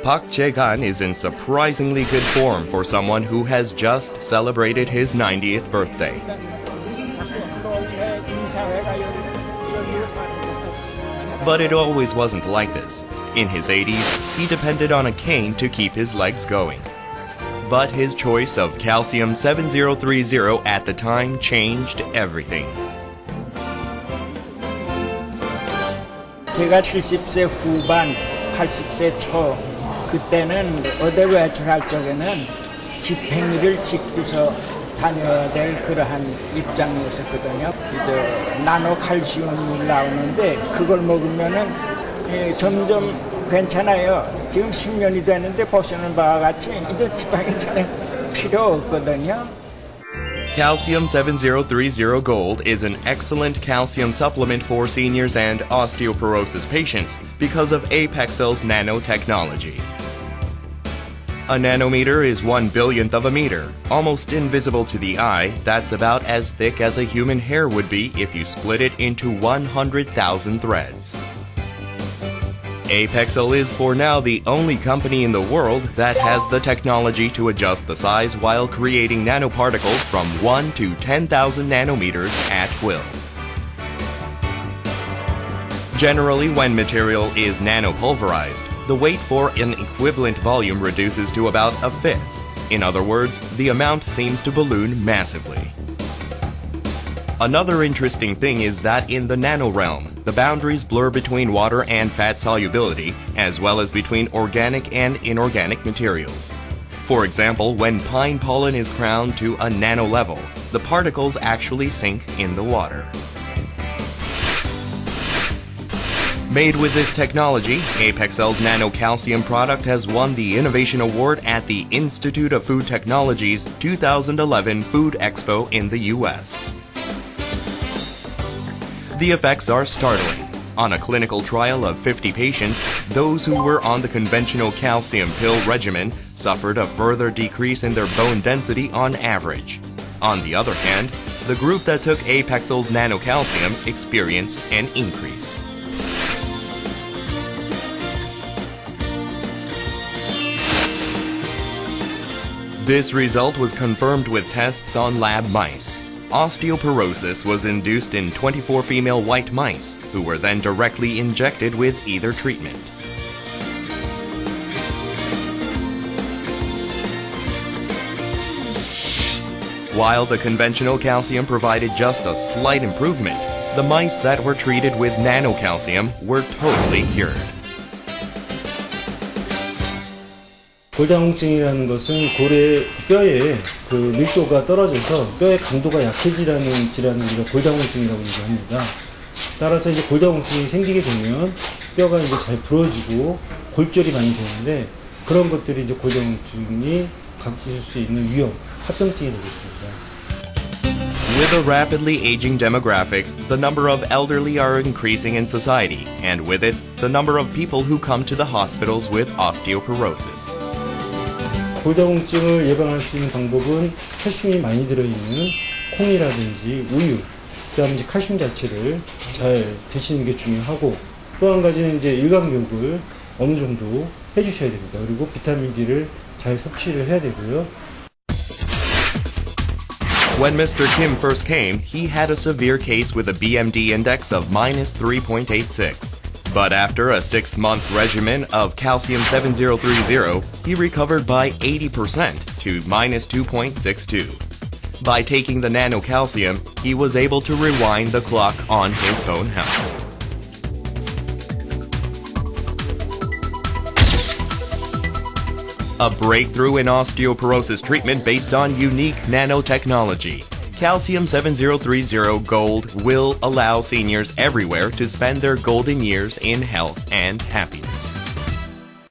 Park Jae-gan is in surprisingly good form for someone who has just celebrated his 90th birthday. But it always wasn't like this. In his 80s, he depended on a cane to keep his legs going. But his choice of calcium 7030 at the time changed everything. 제가 70세 후반, 80세 초 그때는 어디 외출할 적에는 집행일을 지키서 다녀야 될 그러한 입장이었었거든요. 이제 나노 칼슘이 나오는데 그걸 먹으면은 점점 괜찮아요. 지금 10년이 되는데 보시는 바와 같이 이제 지방이 전혀 필요 없거든요. Calcium 7030 Gold is an excellent calcium supplement for seniors and osteoporosis patients because of Apexcel's nanotechnology. A nanometer is 1/1000th of a meter, almost invisible to the eye. That's about as thick as a human hair would be if you split it into 100,000 threads. Apexcel is for now the only company in the world that has the technology to adjust the size while creating nanoparticles from 1 to 10,000 nanometers at will. Generally, when material is nanopulverized, the weight for an equivalent volume reduces to about a fifth. In other words, the amount seems to balloon massively. Another interesting thing is that in the nano realm, the boundaries blur between water and fat solubility, as well as between organic and inorganic materials. For example, when pine pollen is ground to a nano level, the particles actually sink in the water. Made with this technology, Apexcel's Nano Calcium product has won the Innovation Award at the Institute of Food Technology's 2011 Food Expo in the US. The effects are startling. On a clinical trial of 50 patients, those who were on the conventional calcium pill regimen suffered a further decrease in their bone density on average. On the other hand, the group that took Apexcel's Nano Calcium experienced an increase. This result was confirmed with tests on lab mice. Osteoporosis was induced in 24 female white mice, who were then directly injected with either treatment. While the conventional calcium provided just a slight improvement, the mice that were treated with nanocalcium were totally cured. 골다공증이라는 것은 고래 뼈에 그 밀도가 떨어져서 뼈의 강도가 약해지라는 질환을 우리가 골다공증이라고 얘기합니다. 따라서 이제 골다공증이 생기게 되면 뼈가 이제 잘 부러지고 골절이 많이 되는데 그런 것들이 이제 골다공증이 갖고 수 있는 위험, 합병증이 되겠습니다. With a rapidly aging demographic, the number of elderly are increasing in society, and with it, the number of people who come to the hospitals with osteoporosis. 골다공증을 예방할 수 있는 방법은 칼슘이 많이 들어있는 콩이라든지 우유, 그다음에 이제 칼슘 자체를 잘 드시는 게 중요하고 또 한 가지는 이제 일광욕을 어느 정도 해주셔야 됩니다. 그리고 비타민 D를 잘 섭취를 해야 되고요. When Mr. Kim first came, he had a severe case with a BMD index of -3.86. But after a 6-month regimen of calcium 7030, he recovered by 80% to -2.62. By taking the nanocalcium, he was able to rewind the clock on his bone health. A breakthrough in osteoporosis treatment based on unique nanotechnology. Calcium 7030 Gold will allow seniors everywhere to spend their golden years in health and happiness.